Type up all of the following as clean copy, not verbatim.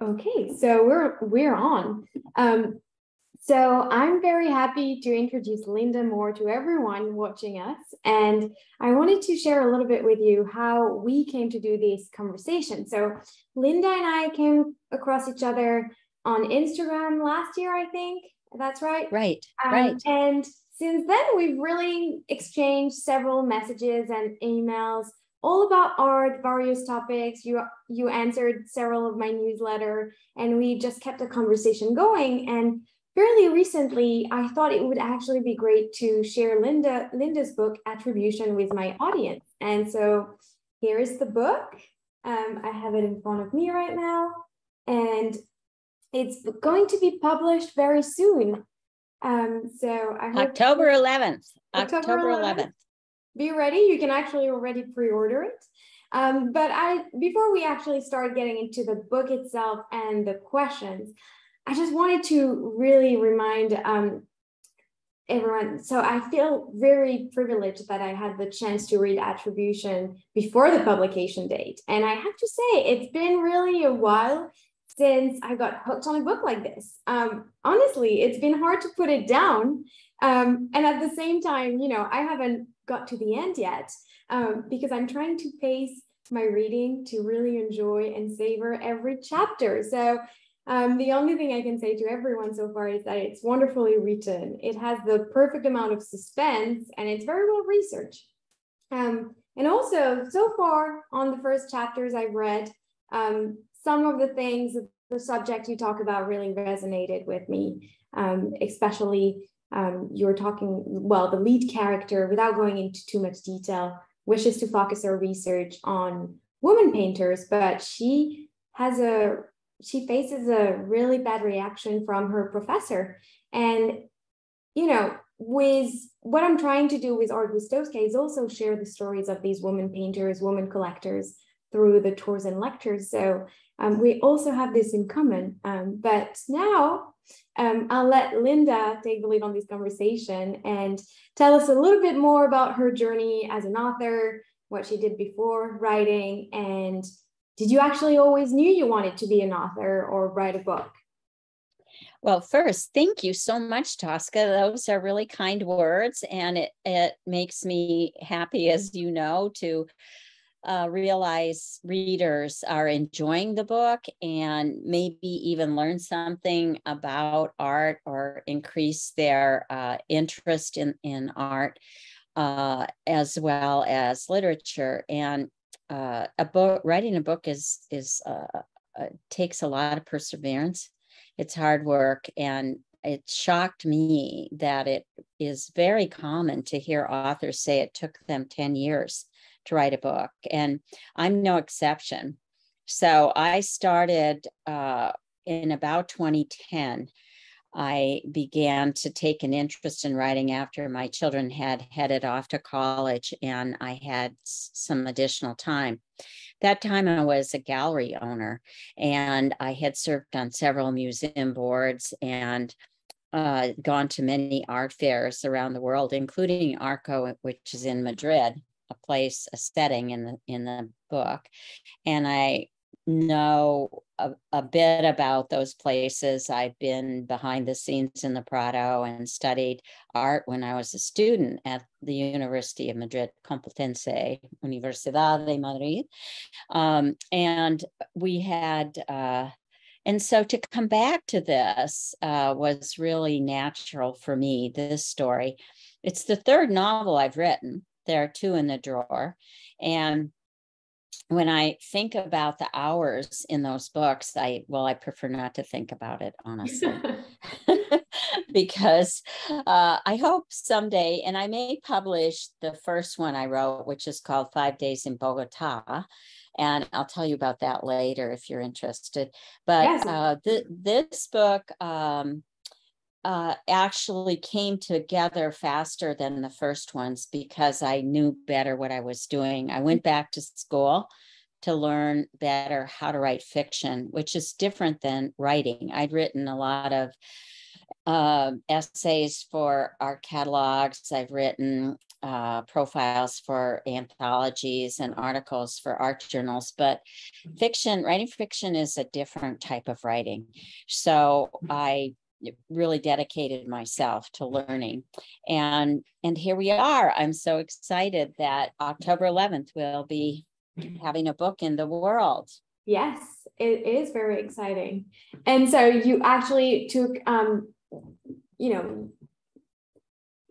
Okay, so we're on. So I'm very happy to introduce Linda more to everyone watching us, and I wanted to share a little bit with you how we came to do this conversation. So Linda and I came across each other on Instagram last year, I think. That's right. Right. And since then, we've really exchanged several messages and emails all about art, various topics. You answered several of my newsletter, and we just kept the conversation going. And fairly recently, I thought it would actually be great to share Linda's book, Attribution, with my audience. And so here is the book. I have it in front of me right now, and it's going to be published very soon. So I hope October 11th. October 11th. Be ready. You can actually already pre-order it. But before we actually start getting into the book itself and the questions, I just wanted to really remind everyone. So I feel very privileged that I had the chance to read Attribution before the publication date. And I have to say, it's been really a while since I got hooked on a book like this. Honestly, it's been hard to put it down. And at the same time, I haven't got to the end yet because I'm trying to pace my reading to really enjoy and savor every chapter. So the only thing I can say to everyone so far is that it's wonderfully written. It has the perfect amount of suspense and it's very well researched. And also, so far on the first chapters I've read, some of the things, the subject you talk about really resonated with me, especially you're talking, well, the lead character, without going into too much detail, wishes to focus her research on women painters, but she faces a really bad reaction from her professor. And, with what I'm trying to do with Art Gustowska is also share the stories of these women painters, women collectors through the tours and lectures. So we also have this in common. But now I'll let Linda take the lead on this conversation and tell us a little bit more about her journey as an author, what she did before writing, and did you actually always knew you wanted to be an author or write a book? Well, first, thank you so much, Tosca. Those are really kind words, and it makes me happy, as you know, to realize readers are enjoying the book and maybe even learn something about art or increase their interest in art as well as literature. And writing a book takes a lot of perseverance. It's hard work, and it shocked me that it is very common to hear authors say it took them 10 years to write a book, and I'm no exception. So I started in about 2010. I began to take an interest in writing after my children had headed off to college and I had some additional time. That time I was a gallery owner and I had served on several museum boards and gone to many art fairs around the world, including Arco, which is in Madrid, a setting in the book. And I know a bit about those places. I've been behind the scenes in the Prado and studied art when I was a student at the University of Madrid, Complutense, Universidad de Madrid. And we had, and so to come back to this was really natural for me, this story. It's the third novel I've written. There are two in the drawer. And when I think about the hours in those books, I prefer not to think about it, honestly, because I hope someday, and I may publish the first one I wrote, which is called 5 Days in Bogota. And I'll tell you about that later if you're interested. But yes. This book actually came together faster than the first ones because I knew better what I was doing. I went back to school to learn better how to write fiction, which is different than writing. I'd written a lot of essays for our catalogs. I've written profiles for anthologies and articles for art journals, but writing fiction is a different type of writing. So I really dedicated myself to learning. And here we are. I'm so excited that October 11th we'll be having a book in the world. Yes, it is very exciting. And so you actually took,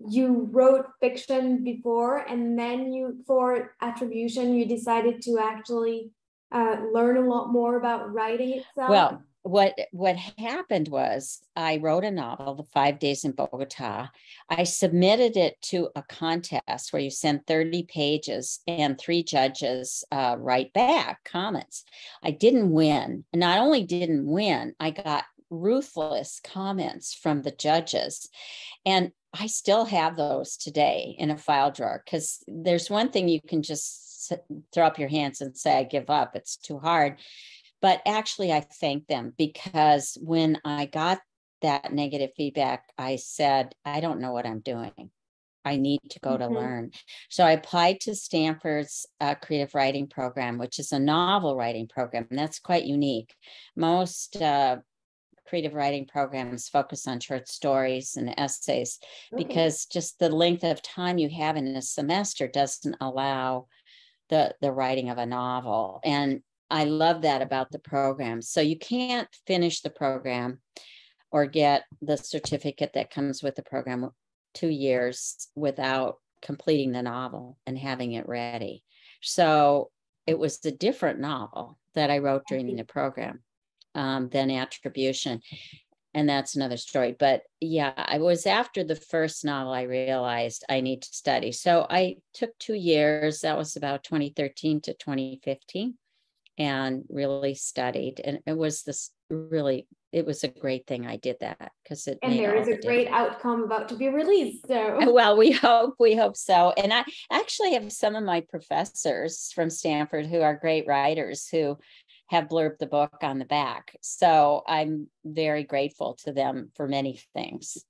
you wrote fiction before, and then for Attribution, you decided to actually learn a lot more about writing itself. Well, what happened was I wrote a novel, The 5 Days in Bogota. I submitted it to a contest where you send 30 pages and 3 judges write back comments. I didn't win. Not only didn't win, I got ruthless comments from the judges. And I still have those today in a file drawer, because there's one thing you can just throw up your hands and say, I give up, it's too hard. But actually, I thank them, because when I got that negative feedback, I said, I don't know what I'm doing. I need to go to learn. So I applied to Stanford's creative writing program, which is a novel writing program, and that's quite unique. Most creative writing programs focus on short stories and essays, because just the length of time you have in a semester doesn't allow the writing of a novel. And I love that about the program. So you can't finish the program or get the certificate that comes with the program 2 years without completing the novel and having it ready. So it was a different novel that I wrote during the program than Attribution. And that's another story. But yeah, I was after the first novel, I realized I need to study. So I took 2 years. That was about 2013 to 2015. And really studied. And it was a great thing I did that, because it made there is a great outcome about to be released. So well, we hope so. And I actually have some of my professors from Stanford who are great writers who have blurbed the book on the back. So I'm very grateful to them for many things.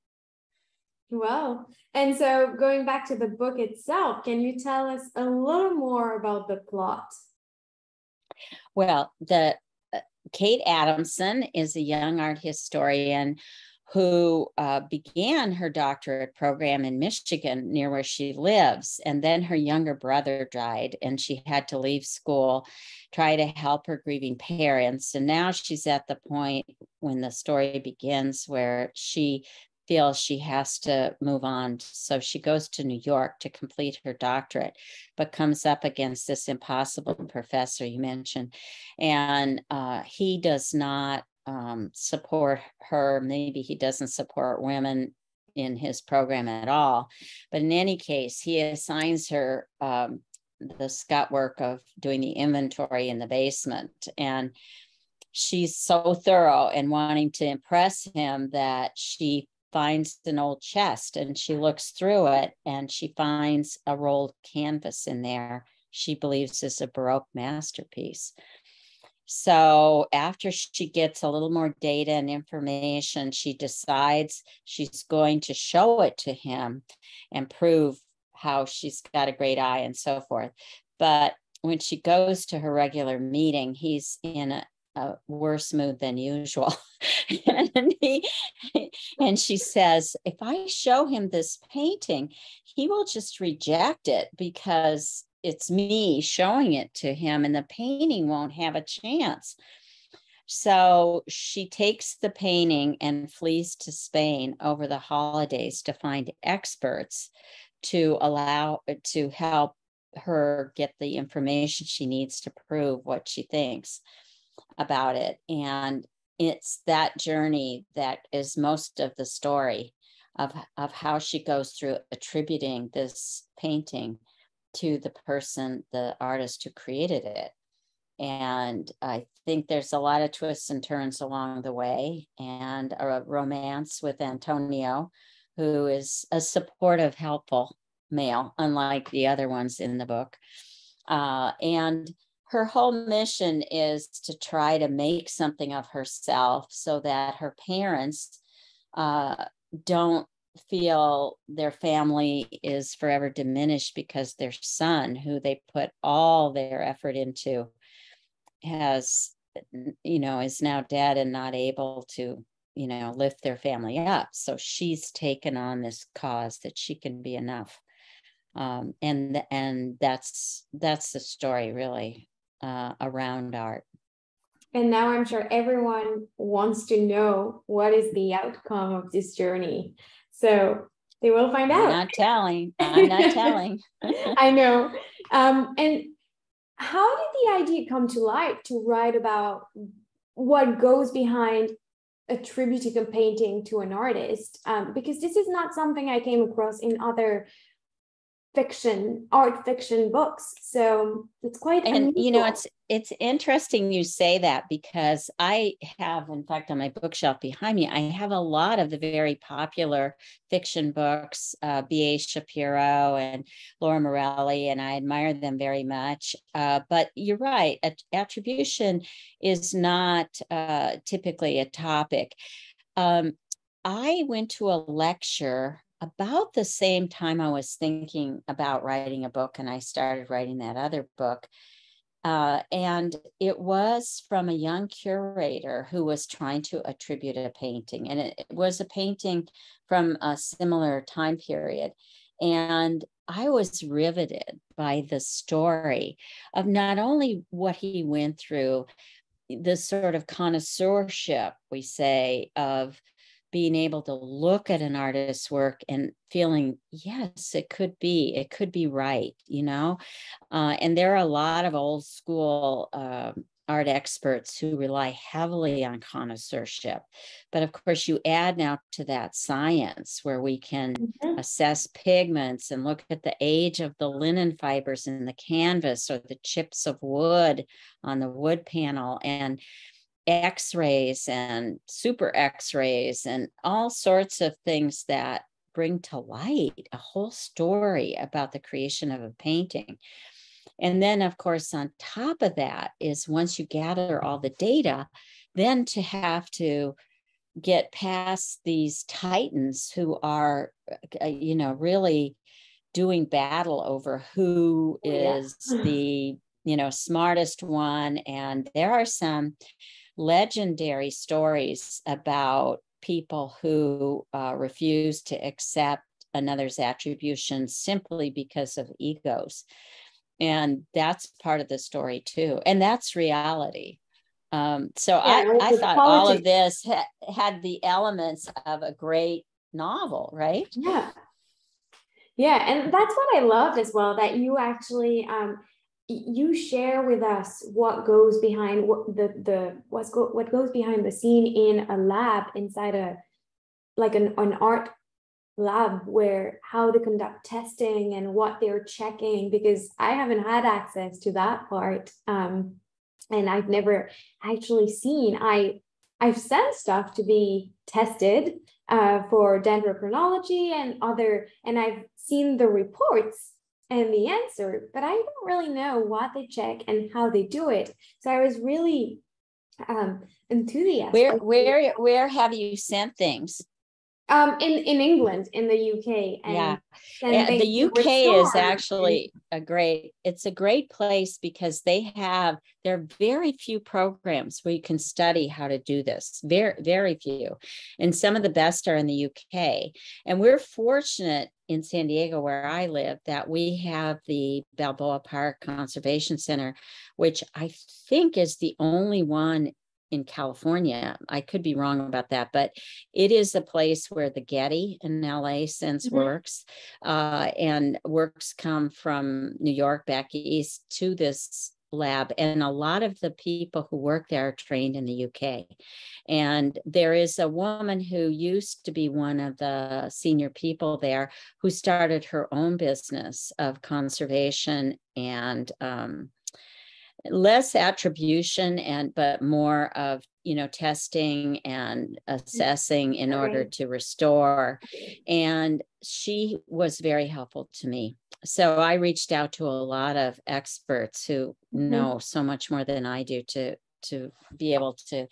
Well, and so going back to the book itself, can you tell us a little more about the plot? Well, Kate Adamson is a young art historian who began her doctorate program in Michigan, near where she lives. And then her younger brother died, and she had to leave school, try to help her grieving parents. And now she's at the point when the story begins where she feels she has to move on. So she goes to New York to complete her doctorate, but comes up against this impossible professor you mentioned. And he does not support her. Maybe he doesn't support women in his program at all. But in any case, he assigns her the scut work of doing the inventory in the basement. And she's so thorough and wanting to impress him that she finds an old chest, and she looks through it, and she finds a rolled canvas in there she believes is a Baroque masterpiece. So after she gets a little more data and information, she decides she's going to show it to him and prove how she's got a great eye and so forth. But when she goes to her regular meeting, he's in a worse mood than usual. and she says, if I show him this painting, he will just reject it, because it's me showing it to him, and the painting won't have a chance. So she takes the painting and flees to Spain over the holidays to find experts to help her get the information she needs to prove what she thinks about it. And it's that journey that is most of the story of how she goes through attributing this painting to the person, the artist who created it. And I think there's a lot of twists and turns along the way, and a romance with Antonio, who is a supportive, helpful male, unlike the other ones in the book. And her whole mission is to try to make something of herself so that her parents don't feel their family is forever diminished because their son, who they put all their effort into, has, is now dead and not able to, lift their family up. So she's taken on this cause that she can be enough. And that's the story really around art. And now I'm sure everyone wants to know what is the outcome of this journey. So they will find out. I'm not telling. I know. And how did the idea come to light to write about what goes behind attributing a painting to an artist? Because this is not something I came across in other art fiction books. So it's quite unusual. It's interesting you say that, because I have, in fact, on my bookshelf behind me, I have a lot of the very popular fiction books, B.A. Shapiro and Laura Morelli, and I admire them very much. But you're right, attribution is not typically a topic. I went to a lecture about the same time I was thinking about writing a book, and I started writing that other book. And it was from a young curator who was trying to attribute a painting. And it was a painting from a similar time period. And I was riveted by the story of not only what he went through, this sort of connoisseurship, we say, of being able to look at an artist's work and feeling, yes, it could be right, and there are a lot of old school art experts who rely heavily on connoisseurship. But of course, you add now to that science, where we can assess pigments and look at the age of the linen fibers in the canvas or the chips of wood on the wood panel, and X-rays and super X-rays and all sorts of things that bring to light a whole story about the creation of a painting. And then, of course, on top of that is, once you gather all the data, then to have to get past these titans who are, really doing battle over who is the, smartest one. And there are some legendary stories about people who refuse to accept another's attribution simply because of egos. And that's part of the story too. And that's reality. I thought all of this had the elements of a great novel, right? Yeah. Yeah. And that's what I loved as well, that you actually, you share with us what goes behind what goes behind the scene in a lab, inside an art lab, where how they conduct testing and what they're checking, because I haven't had access to that part, and I've never actually seen. I've sent stuff to be tested for dendrochronology and I've seen the reports and the answer, but I don't really know what they check and how they do it. So I was really enthusiastic. Where have you sent things? In England, in the UK. And the UK is actually a great place, because there are very few programs where you can study how to do this. Very, very few. And some of the best are in the UK. And we're fortunate in San Diego, where I live, that we have the Balboa Park Conservation Center, which I think is the only one in California. I could be wrong about that, but it is a place where the Getty in LA sends works, and works come from New York back east to this lab. And a lot of the people who work there are trained in the UK. And there is a woman who used to be one of the senior people there, who started her own business of conservation and less attribution, but more of, testing and assessing in order to restore. And she was very helpful to me. So I reached out to a lot of experts who know so much more than I do to be able to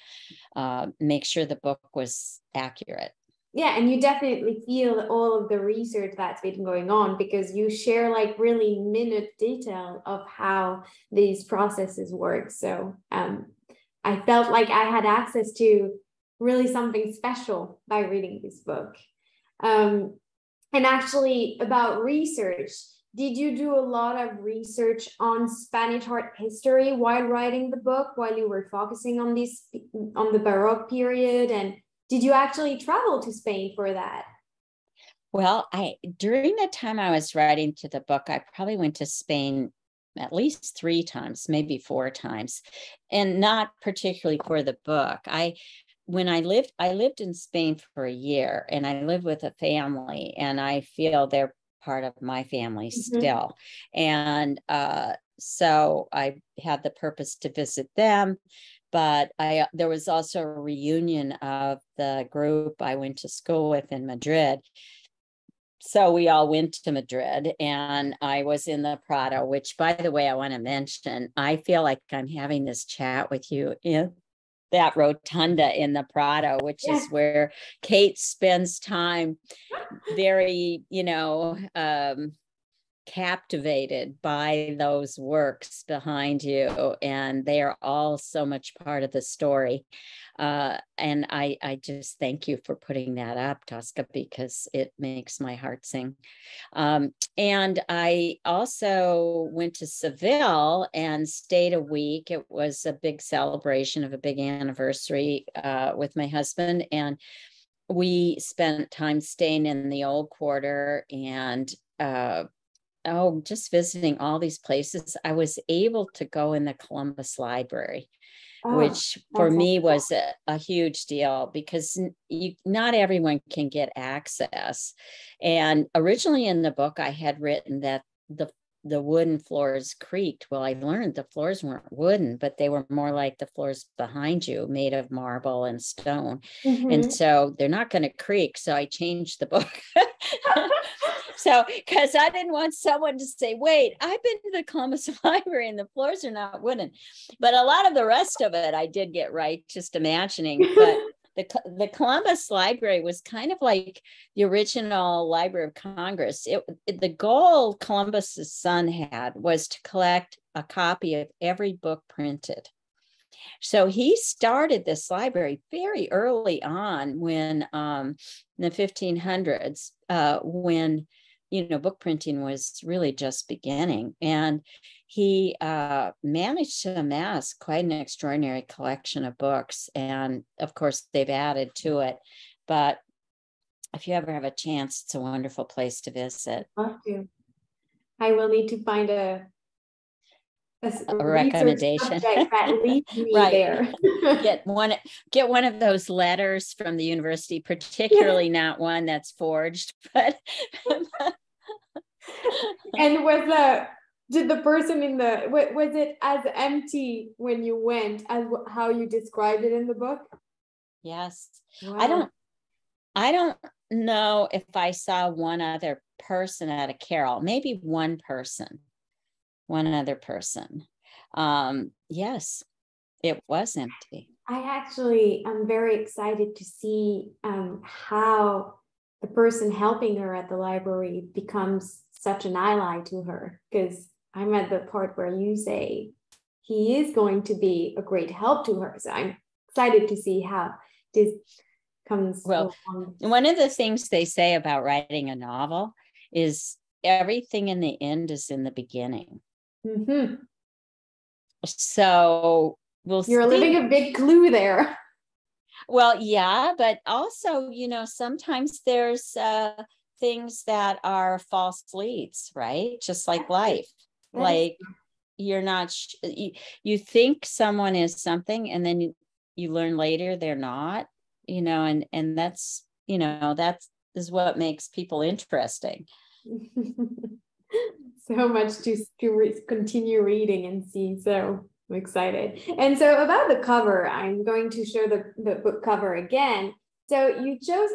make sure the book was accurate. Yeah, and you definitely feel all of the research that's been going on because you share like really minute detail of how these processes work. So I felt like I had access to really something special by reading this book. Um, and actually, about research, did you do a lot of research on Spanish art history while writing the book, while you were focusing on this, on the Baroque period? And did you actually travel to Spain for that? Well, during the time I was writing to the book, I probably went to Spain at least 3 times, maybe 4 times, and not particularly for the book. I lived in Spain for a year, and I lived with a family, and I feel they're part of my family still. And so I had the purpose to visit them, but there was also a reunion of the group I went to school with in Madrid. So we all went to Madrid, and I was in the Prado, which, by the way, I want to mention, I feel like I'm having this chat with you in that rotunda in the Prado, which is where Kate spends time, very, captivated by those works behind you, and they are all so much part of the story. And I just thank you for putting that up, Tosca, because it makes my heart sing. And I also went to Seville and stayed a week. It was a big celebration of a big anniversary with my husband, and we spent time staying in the old quarter and just visiting all these places. I was able to go in the Columbus Library, which for me was a huge deal because not everyone can get access. And originally in the book, I had written that the wooden floors creaked. Well, I learned the floors weren't wooden, but they were more like the floors behind you, made of marble and stone. And so they're not going to creak. So I changed the book. So, because I didn't want someone to say, wait, I've been to the Columbus Library and the floors are not wooden. But a lot of the rest of it I did get right, just imagining. But the Columbus Library was kind of like the original Library of Congress. The goal Columbus's son had was to collect a copy of every book printed. So he started this library very early on when in the 1500s, when book printing was really just beginning. And he managed to amass quite an extraordinary collection of books. And of course, they've added to it. But if you ever have a chance, it's a wonderful place to visit. I will need to find a recommendation that leads me right there. get one of those letters from the university, particularly not one that's forged, but And did the person was it as empty when you went as how you described it in the book? Yes. Wow. I don't know if I saw one other person at a carol, maybe one other person. Yes, it was empty. I'm very excited to see how the person helping her at the library becomes such an ally to her, because I'm at the part where you say he is going to be a great help to her. So I'm excited to see how this comes along. Well, one of the things they say about writing a novel is everything in the end is in the beginning. So you're leaving a big clue there. Well, yeah, but also, sometimes there's things that are false leads, right? Just like life. Like you're not, you think someone is something, and then you learn later they're not, and that's, that is what makes people interesting. So much to continue reading and see. So I'm excited. And so about the cover, I'm going to show the book cover again. So you chose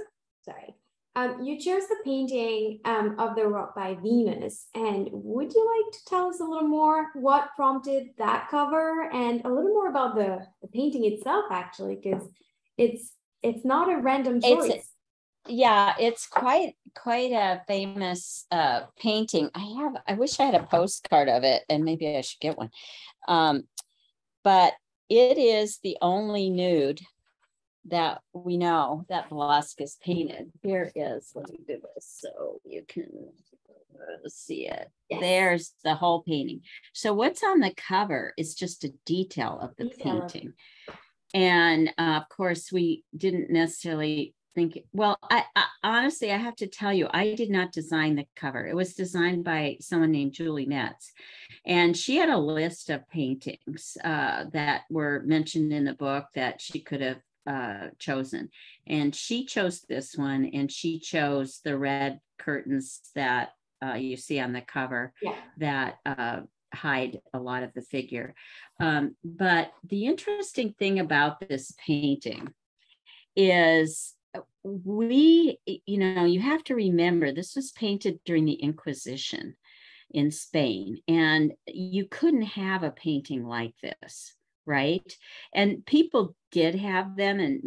the painting of the Rock by Venus. And would you like to tell us a little more what prompted that cover and a little more about the painting itself, actually, because it's not a random choice. yeah, it's quite a famous painting. I wish I had a postcard of it, and maybe I should get one. But it is the only nude that we know that Velázquez painted. Here is, let me do this so you can see it. Yes. There's the whole painting. So what's on the cover is just a detail of the painting. And of course, we didn't necessarily think, well, I honestly, I have to tell you, I did not design the cover. It was designed by someone named Julie Metz. And she had a list of paintings that were mentioned in the book that she could have chosen. And she chose this one, and she chose the red curtains that you see on the cover, that hide a lot of the figure. But the interesting thing about this painting is you have to remember this was painted during the Inquisition in Spain, and you couldn't have a painting like this, right? And people did have them, and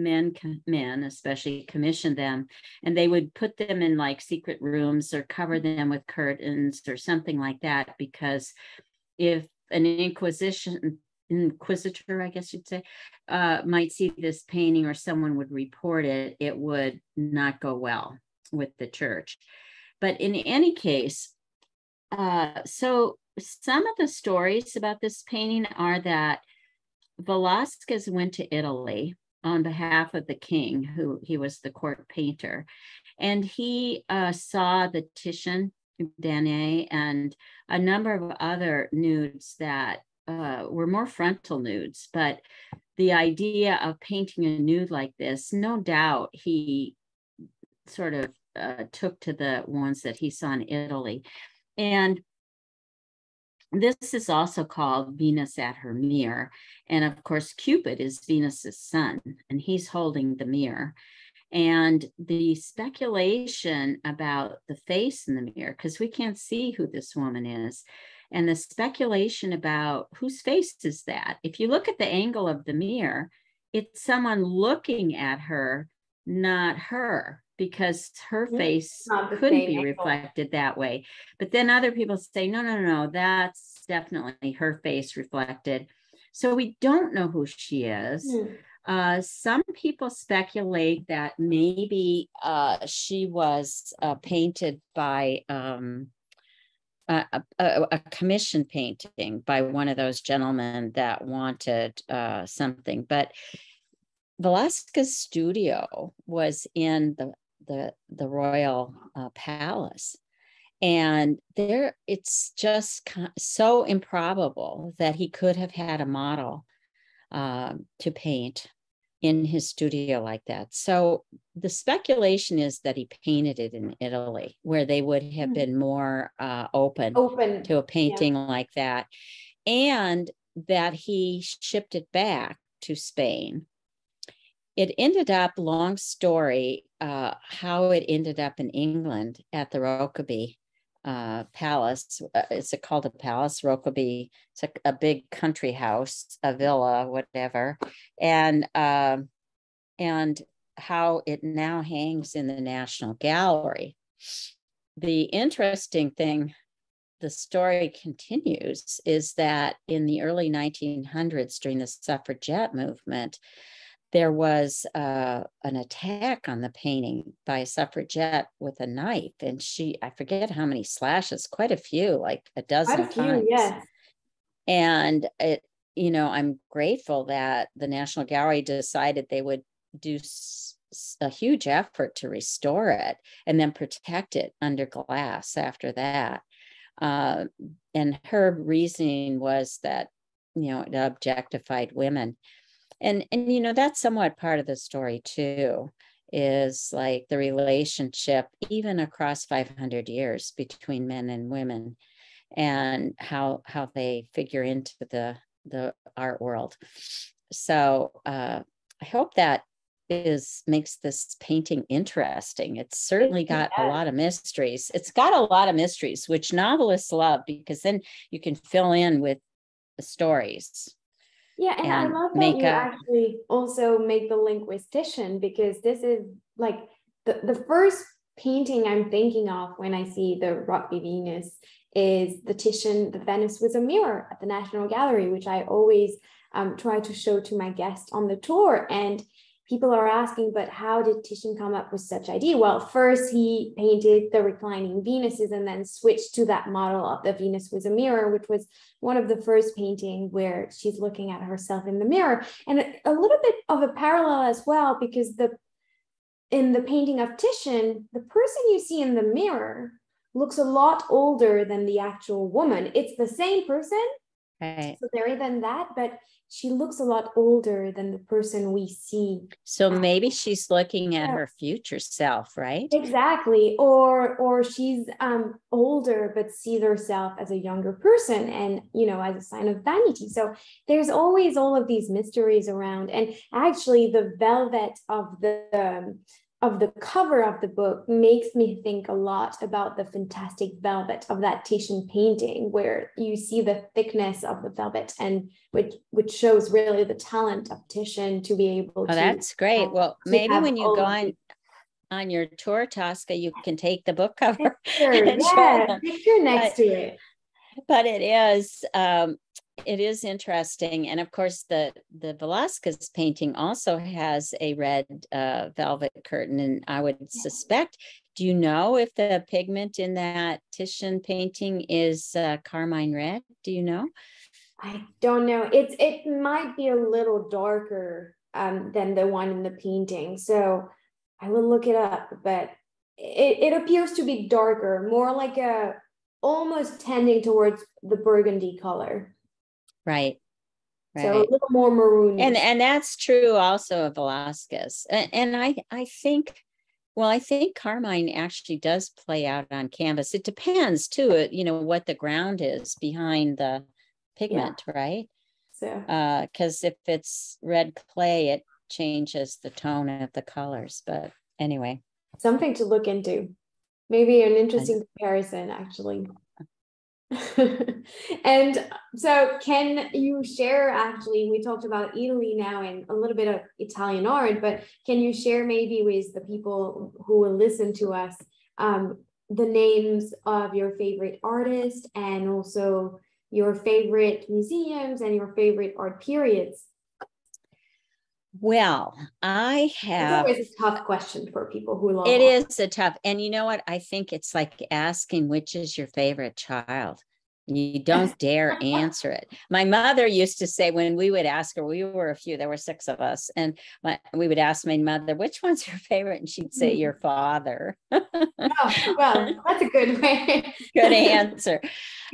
men especially commissioned them, and they would put them in like secret rooms or cover them with curtains or something like that, because if an inquisitor, I guess you'd say, might see this painting, or someone would report it, it would not go well with the church. But in any case, so some of the stories about this painting are that Velázquez went to Italy on behalf of the king, who he was the court painter, and he saw the Titian, Danae, and a number of other nudes that were more frontal nudes. But the idea of painting a nude like this, no doubt he sort of took to the ones that he saw in Italy. And this is also called Venus at her mirror. And of course, Cupid is Venus's son, and he's holding the mirror. And the speculation about the face in the mirror, because we can't see who this woman is, and the speculation about whose face is that. If you look at the angle of the mirror, it's someone looking at her, not her, because her face couldn't be reflected that way. But then other people say, no, that's definitely her face reflected. So we don't know who she is. Some people speculate that maybe she was painted by a commission painting by one of those gentlemen that wanted something. But Velázquez's studio was in the royal palace, and there it's just so improbable that he could have had a model to paint in his studio like that. So the speculation is that he painted it in Italy, where they would have been more open to a painting like that, and that he shipped it back to Spain. It ended up, long story, how it ended up in England at the Rokeby palace. Is it called a palace? Rokeby. It's a big country house, a villa, whatever. And how it now hangs in the National Gallery. The interesting thing, the story continues, is that in the early 1900s, during the suffragette movement, there was an attack on the painting by a suffragette with a knife. And I forget how many slashes, quite a few, like a dozen times. Yes. And I'm grateful that the National Gallery decided they would do a huge effort to restore it and then protect it under glass after that. And her reasoning was that, it objectified women. And that's somewhat part of the story too, is like the relationship, even across 500 years, between men and women, and how they figure into the art world. So I hope that makes this painting interesting. It's certainly got a lot of mysteries. It's got a lot of mysteries, which novelists love, because then you can fill in with the stories. Yeah, and I love that you actually also make the link with Titian, because this is like the first painting I'm thinking of when I see the Rugby Venus is the Titian, the Venice with a Mirror at the National Gallery, which I always try to show to my guests on the tour. And people are asking, but how did Titian come up with such idea? Well, first he painted the reclining Venuses and then switched to that model of the Venus with a mirror, which was one of the first painting where she's looking at herself in the mirror. And a little bit of a parallel as well, because in the painting of Titian, the person you see in the mirror looks a lot older than the actual woman. It's the same person, right? So there isn't that, but she looks a lot older than the person we see. So maybe she's looking at her future self, right? Exactly. Or she's older but sees herself as a younger person, and as a sign of vanity. So there's always all of these mysteries around. And actually the velvet of the cover of the book makes me think a lot about the fantastic velvet of that Titian painting, where you see the thickness of the velvet, and which shows really the talent of Titian to be able to. That's great. Well, maybe when you go on your tour, Tosca, you can take the book cover. Picture next to it. But it is interesting. And of course, the Velázquez painting also has a red velvet curtain. And I would suspect, do you know if the pigment in that Titian painting is carmine red? Do you know? I don't know. It might be a little darker than the one in the painting. So I will look it up, but it appears to be darker, more like almost tending towards the burgundy color. Right. So a little more maroon. And that's true also of Velázquez. And I think carmine actually does play out on canvas. It depends too, what the ground is behind the pigment, right? So because if it's red clay, it changes the tone of the colors. But anyway, something to look into. Maybe an interesting comparison, actually. And so can you share, actually, we talked about Italy now and a little bit of Italian art, but can you share maybe with the people who will listen to us the names of your favorite artists and also your favorite museums and your favorite art periods? Well, I have. It's always a tough question for people who love it art. is a tough, and you know what? I think it's like asking which is your favorite child. You don't dare answer it. My mother used to say when we would ask her, we were a few, there were 6 of us, and we would ask my mother, which one's your favorite? And she'd say, your father. Oh, well, that's a good way. Good answer.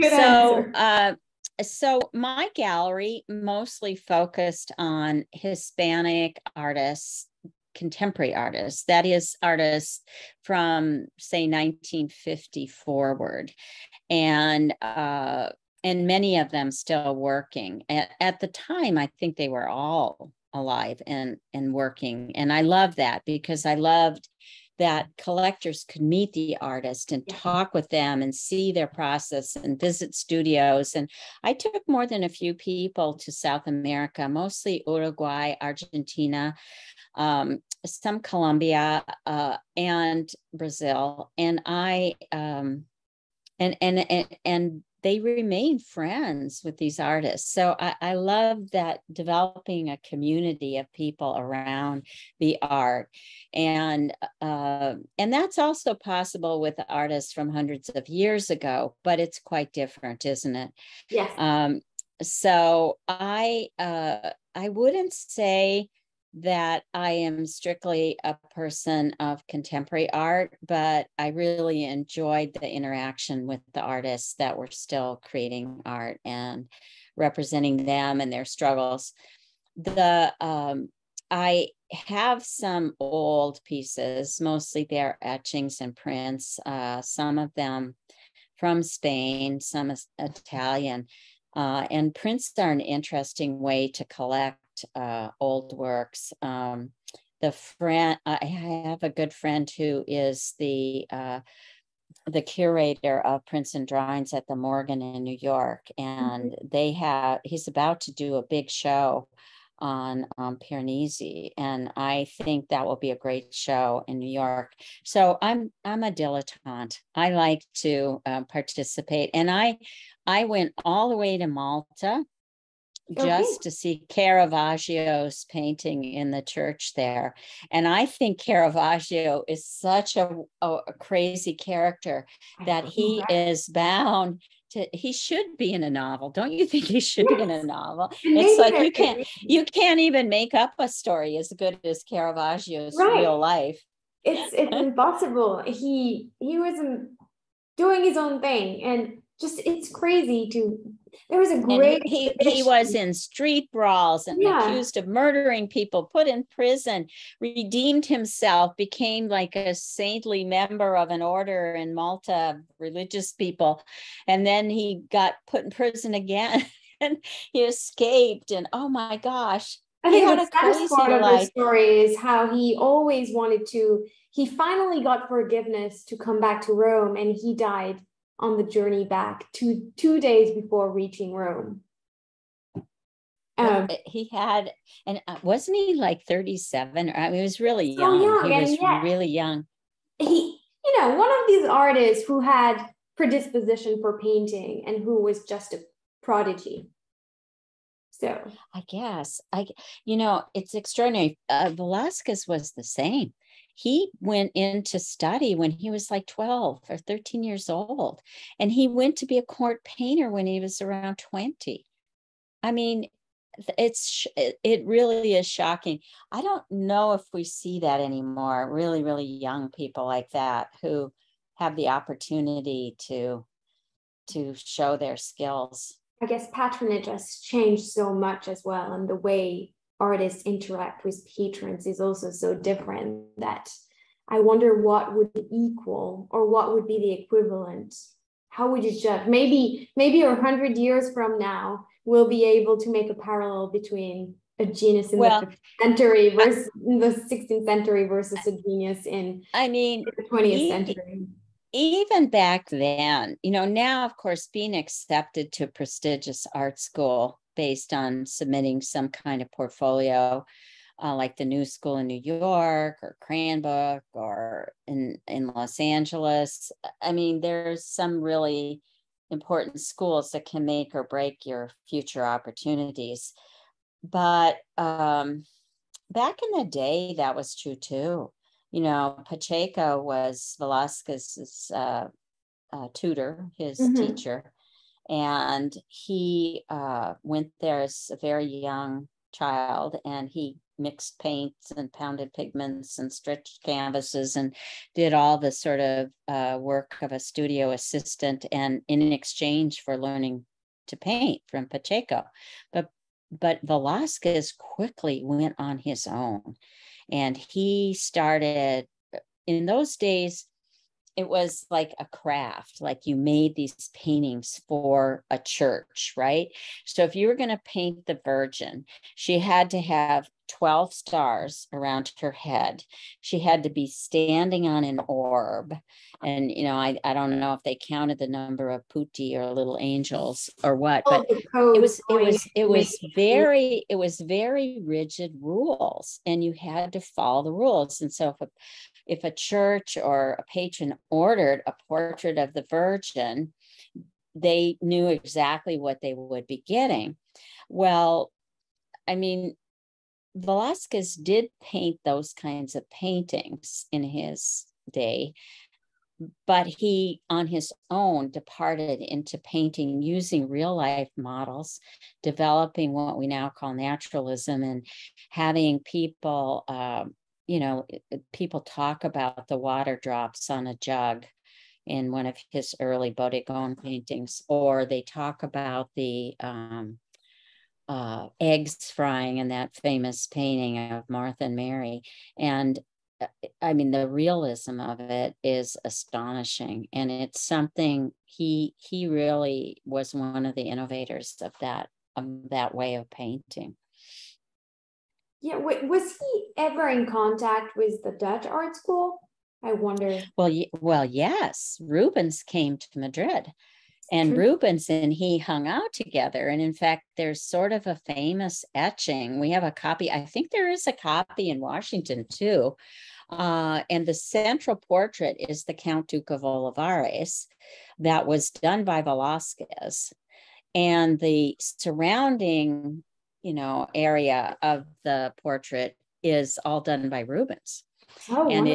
Good answer. So my gallery mostly focused on Hispanic artists, contemporary artists, that is artists from say 1950 forward, and many of them still working. At the time, I think they were all alive and working, and I love that because I loved that collectors could meet the artist and talk with them and see their process and visit studios. And I took more than a few people to South America, mostly Uruguay, Argentina, some Colombia, and Brazil. And and they remain friends with these artists. So I love that, developing a community of people around the art. And that's also possible with artists from hundreds of years ago, but it's quite different, isn't it? Yes. So I wouldn't say that I am strictly a person of contemporary art, but I really enjoyed the interaction with the artists that were still creating art and representing them and their struggles. I have some old pieces, mostly they're etchings and prints, some of them from Spain, some Italian, and prints are an interesting way to collect old works. I have a good friend who is the curator of prints and drawings at the Morgan in New York, and he's about to do a big show on Piranesi, and I think that will be a great show in New York. So I'm a dilettante. I like to participate, and I went all the way to Malta Okay. just to see Caravaggio's painting in the church there. And I think Caravaggio is such a crazy character that he is bound to, he should be in a novel. Don't you think he should be in a Yes. novel? And It's maybe like there you can't even make up a story as good as Caravaggio's right. real life. It's impossible. He was doing his own thing, and just it's crazy to. There was a And great he was exhibition. in street brawls and Yeah, accused of murdering people, put in prison, redeemed himself, became like a saintly member of an order in Malta, religious people. And then he got put in prison again and he escaped. And oh my gosh, I he think had the a saddest crazy part of the life. story is how he always wanted to. He finally got forgiveness to come back to Rome, and he died on the journey back two days before reaching Rome. Um, He had, and wasn't he like 37? I mean, he was really so young. young, He and was yet really young. he, one of these artists who had predisposition for painting and who was just a prodigy. So I guess it's extraordinary. Velasquez was the same. He went into study when he was like 12 or 13 years old, and he went to be a court painter when he was around 20. I mean, it really is shocking. I don't know if we see that anymore. Really, really young people like that who have the opportunity to show their skills. I guess patronage has changed so much as well, and the way artists interact with patrons is also so different that I wonder what would equal or what would be the equivalent. How would you judge? Maybe 100 years from now, we'll be able to make a parallel between a genius in the Well, 15th century versus in the 16th century versus a genius in I mean, the 20th e- century. even back then, now, of course, being accepted to a prestigious art school based on submitting some kind of portfolio, like the New School in New York or Cranbrook or in Los Angeles. I mean, there's some really important schools that can make or break your future opportunities. But back in the day, that was true too. Pacheco was Velasquez's tutor, his Mm-hmm. teacher, and he went there as a very young child, and he mixed paints and pounded pigments and stretched canvases and did all the sort of work of a studio assistant, and in exchange for learning to paint from Pacheco. But Velasquez quickly went on his own, and he started, in those days, it was like a craft, like you made these paintings for a church, right? So if you were going to paint the Virgin, she had to have 12 stars around her head. She had to be standing on an orb. And, I don't know if they counted the number of putti or little angels or what, All but of the codes going it was very rigid rules, and you had to follow the rules. And so if a church or a patron ordered a portrait of the Virgin, they knew exactly what they would be getting. Well, I mean, Velasquez did paint those kinds of paintings in his day, but he, on his own, departed into painting using real life models, developing what we now call naturalism, and having people, people talk about the water drops on a jug in one of his early Bodegón paintings, or they talk about the eggs frying in that famous painting of Martha and Mary. And I mean, the realism of it is astonishing, and it's something he really was one of the innovators of that way of painting. Yeah, was he ever in contact with the Dutch art school? I wonder. Well, yes, Rubens came to Madrid, and Rubens and he hung out together. And in fact, there's sort of a famous etching. We have a copy. I think there is a copy in Washington too. And the central portrait is the Count Duke of Olivares that was done by Velázquez. And the surrounding, area of the portrait is all done by Rubens. Oh, and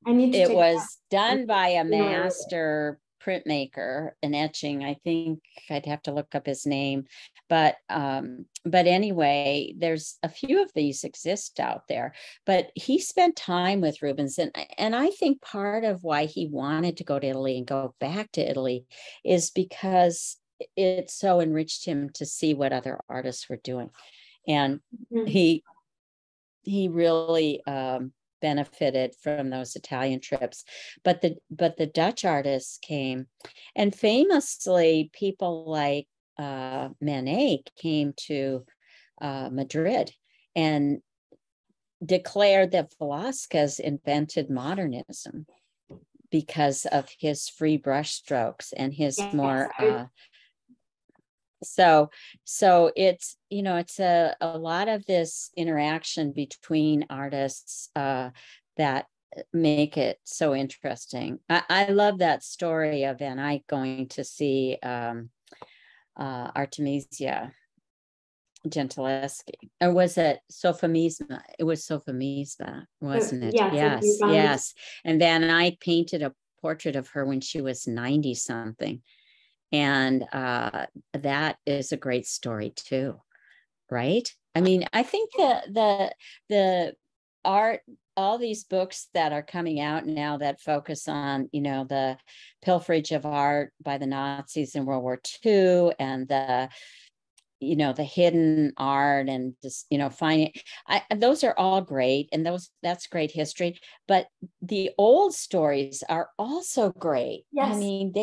wonderful. it was done by a master printmaker, an etching. I think I'd have to look up his name, but anyway, there's a few of these exist out there. But he spent time with Rubens, and I think part of why he wanted to go to Italy and go back to Italy is because it so enriched him to see what other artists were doing, and he really benefited from those Italian trips. But the Dutch artists came, and famously people like Manet came to Madrid and declared that Velázquez invented modernism because of his free brushstrokes and his more so it's it's a lot of this interaction between artists that make it so interesting. I love that story of Van Eyck going to see Artemisia Gentileschi, or was it Sophonisba? It was Sophonisba, wasn't it? Yes. And Van Eyck painted a portrait of her when she was 90 something. And that is a great story too, right? I mean, I think the art, all these books that are coming out now that focus on, the pilferage of art by the Nazis in World War II, and the hidden art, and just, finding, those are all great, and that's great history. But the old stories are also great. Yes. I mean,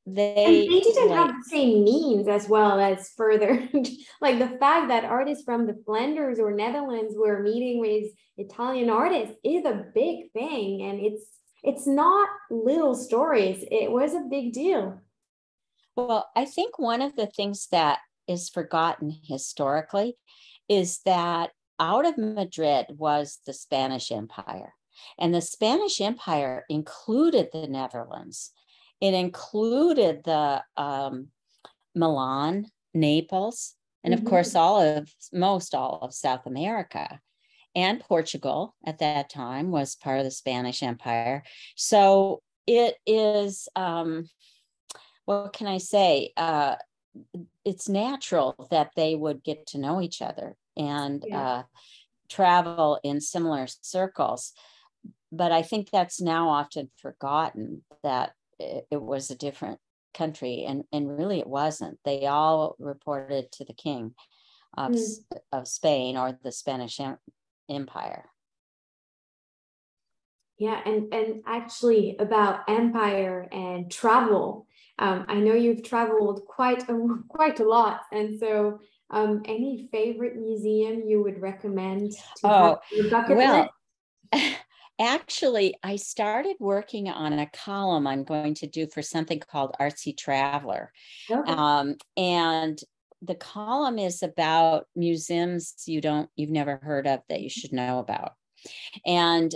and they didn't have the same means as well as further like the fact that artists from the Flanders or Netherlands were meeting with Italian artists is a big thing, and it's not little stories. It was a big deal. Well, I think one of the things that is forgotten historically is that out of Madrid was the Spanish Empire, and the Spanish Empire included the Netherlands. It included the Milan, Naples, and of course all of South America, and Portugal at that time was part of the Spanish Empire. So it is, what can I say? It's natural that they would get to know each other and travel in similar circles. But I think that's now often forgotten, that it was a different country, and really it wasn't. They all reported to the king of Spain, or the Spanish Empire. Yeah, and actually about empire and travel, I know you've traveled quite a lot, and so any favorite museum you would recommend to have your bucket list? Actually, I started working on a column I'm going to do for something called Artsy Traveler. Okay. And the column is about museums you've never heard of that you should know about. And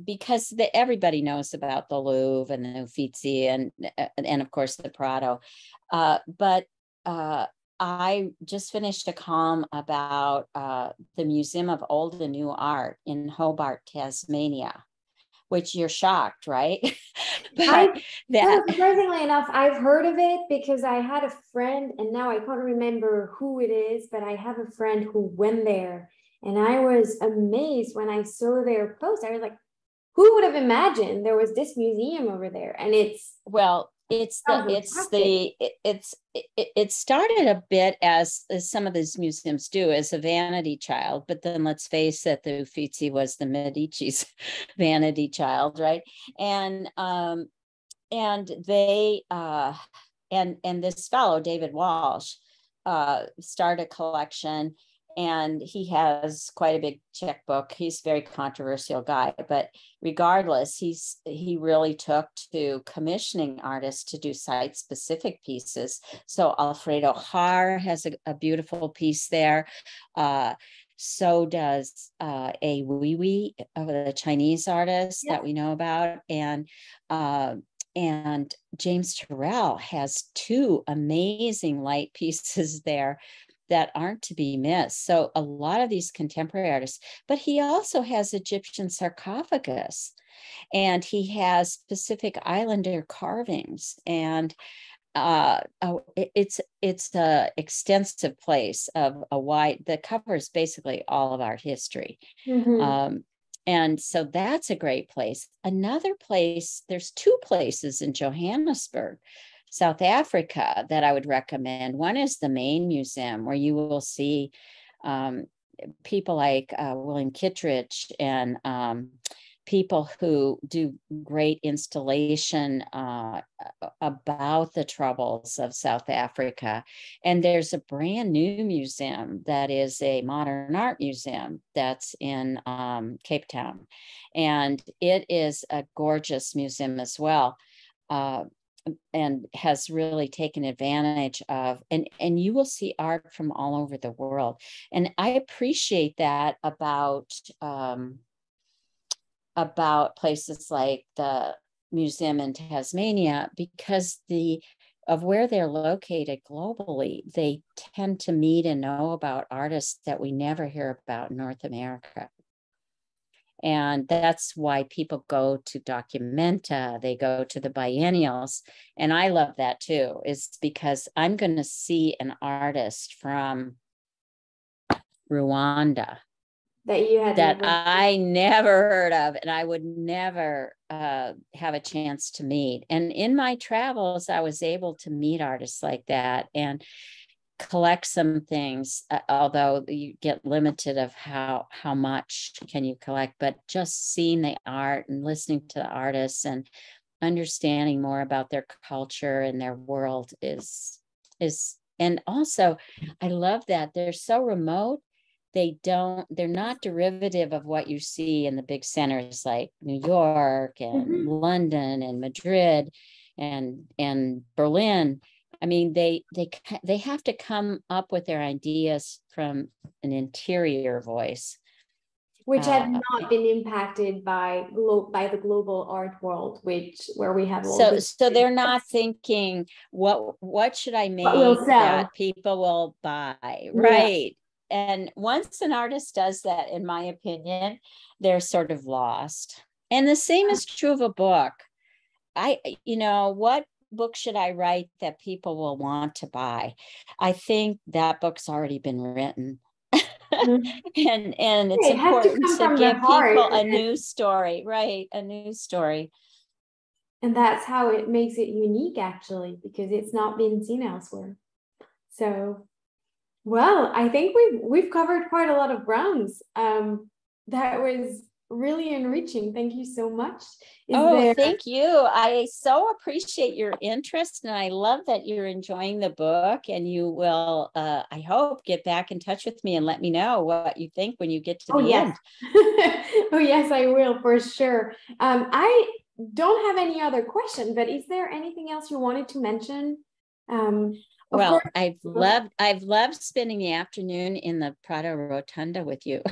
because everybody knows about the Louvre and the Uffizi and of course the Prado. But I just finished a column about the Museum of Old and New Art in Hobart, Tasmania, which you're shocked, right? Surprisingly enough, I've heard of it because I had a friend, and now I can't remember who it is, but I have a friend who went there, and I was amazed when I saw their post. I was like, who would have imagined there was this museum over there? And it started a bit as some of these museums do, as a vanity child, but then let's face it, the Uffizi was the Medici's vanity child, right? And they and this fellow David Walsh started a collection, and he has quite a big checkbook. He's a very controversial guy, but regardless, he really took to commissioning artists to do site-specific pieces. So Alfredo Har has a beautiful piece there. So does a Wee, the Chinese artist that we know about, and James Turrell has 2 amazing light pieces there that aren't to be missed. So a lot of these contemporary artists, but he also has Egyptian sarcophagus, and he has Pacific Islander carvings, and it's a extensive place of a wide, that covers basically all of art history. And so that's a great place. Another place, there's 2 places in Johannesburg, South Africa, that I would recommend. One is the main museum, where you will see people like William Kittredge and people who do great installation about the troubles of South Africa. And there's a brand new museum that is a modern art museum that's in Cape Town. And it is a gorgeous museum as well. And has really taken advantage of, and you will see art from all over the world. And I appreciate that about places like the museum in Tasmania, because of where they're located globally, they tend to meet and know about artists that we never hear about in North America. And that's why people go to Documenta, they go to the biennials. And I love that too, is because I'm going to see an artist from Rwanda that I never heard of, and I would never have a chance to meet. And in my travels, I was able to meet artists like that and collect some things, although you get limited of how much can you collect, but just seeing the art and listening to the artists and understanding more about their culture and their world is, and also I love that they're so remote. They're not derivative of what you see in the big centers like New York and London and Madrid and Berlin. I mean, they have to come up with their ideas from an interior voice, which have not been impacted by the global art world, where we have all so they're not thinking what should I make that people will buy, right? And once an artist does that, in my opinion, they're sort of lost. And the same is true of a book. What book should I write that people will want to buy? I think that book's already been written. and it's important to give people a new story, right? A new story. And that's how it makes it unique, actually, because it's not been seen elsewhere. So, well, I think we've covered quite a lot of grounds. That was really enriching. Thank you so much. Thank you. I so appreciate your interest, and I love that you're enjoying the book, and you will, I hope, get back in touch with me and let me know what you think when you get to the end. Oh, yes, I will, for sure. I don't have any other question, but is there anything else you wanted to mention? Well, I've loved spending the afternoon in the Prado Rotunda with you.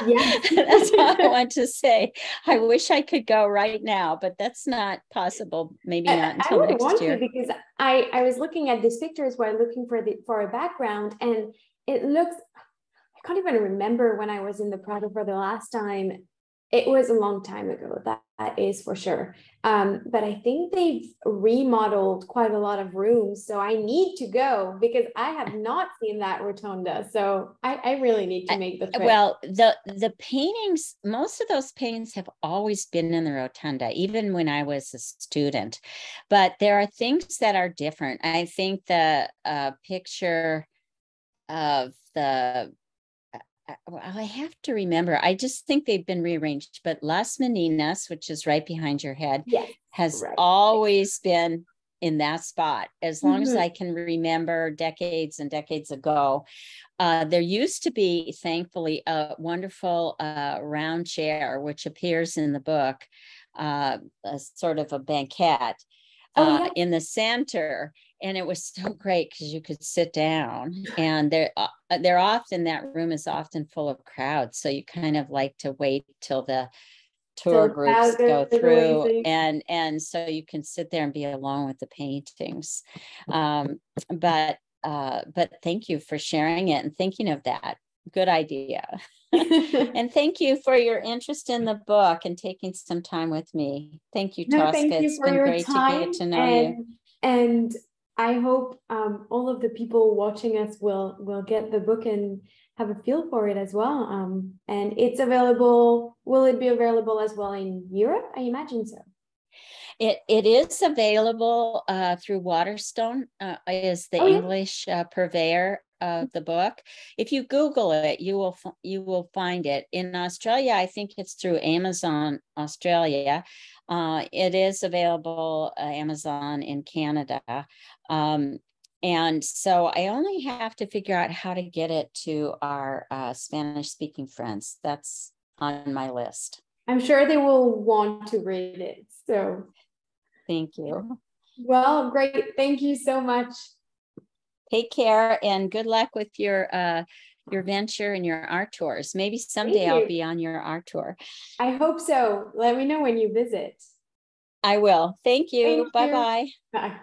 Yes. That's all I want to say. I wish I could go right now, but that's not possible. Maybe not until next year. Because I was looking at these pictures while looking for a background, and it looks, I can't even remember when I was in the Prado for the last time. It was a long time ago, that is for sure. But I think they've remodeled quite a lot of rooms. So I need to go because I have not seen that rotunda. So I really need to make the trip. Well, the paintings, most of those paintings have always been in the rotunda, even when I was a student. But there are things that are different. I think the picture of the I have to remember. I just think they've been rearranged. But Las Meninas, which is right behind your head, has always been in that spot as long as I can remember decades and decades ago. There used to be, thankfully, a wonderful round chair, which appears in the book, a sort of a banquette in the center. And it was so great because you could sit down, and they're often, that room is often full of crowds. So you kind of like to wait till the tour groups go through, and so you can sit there and be alone with the paintings. But thank you for sharing it and thinking of that. Good idea. And thank you for your interest in the book and taking some time with me. Thank you, Tosca. Thank you it's for been your great time, to get to know you. And I hope all of the people watching us will get the book and have a feel for it as well. And it's available. Will it be available as well in Europe? I imagine so. It is available through Waterstone, is the English purveyor of the book. If you Google it, you will find it. In Australia, I think it's through Amazon Australia. It is available Amazon in Canada. And so I only have to figure out how to get it to our Spanish-speaking friends. That's on my list. I'm sure they will want to read it. So thank you. Well, great. Thank you so much. Take care and good luck with your venture and your art tours. Maybe someday I'll be on your art tour. I hope so. Let me know when you visit. I will. Thank you. Bye-bye. Bye.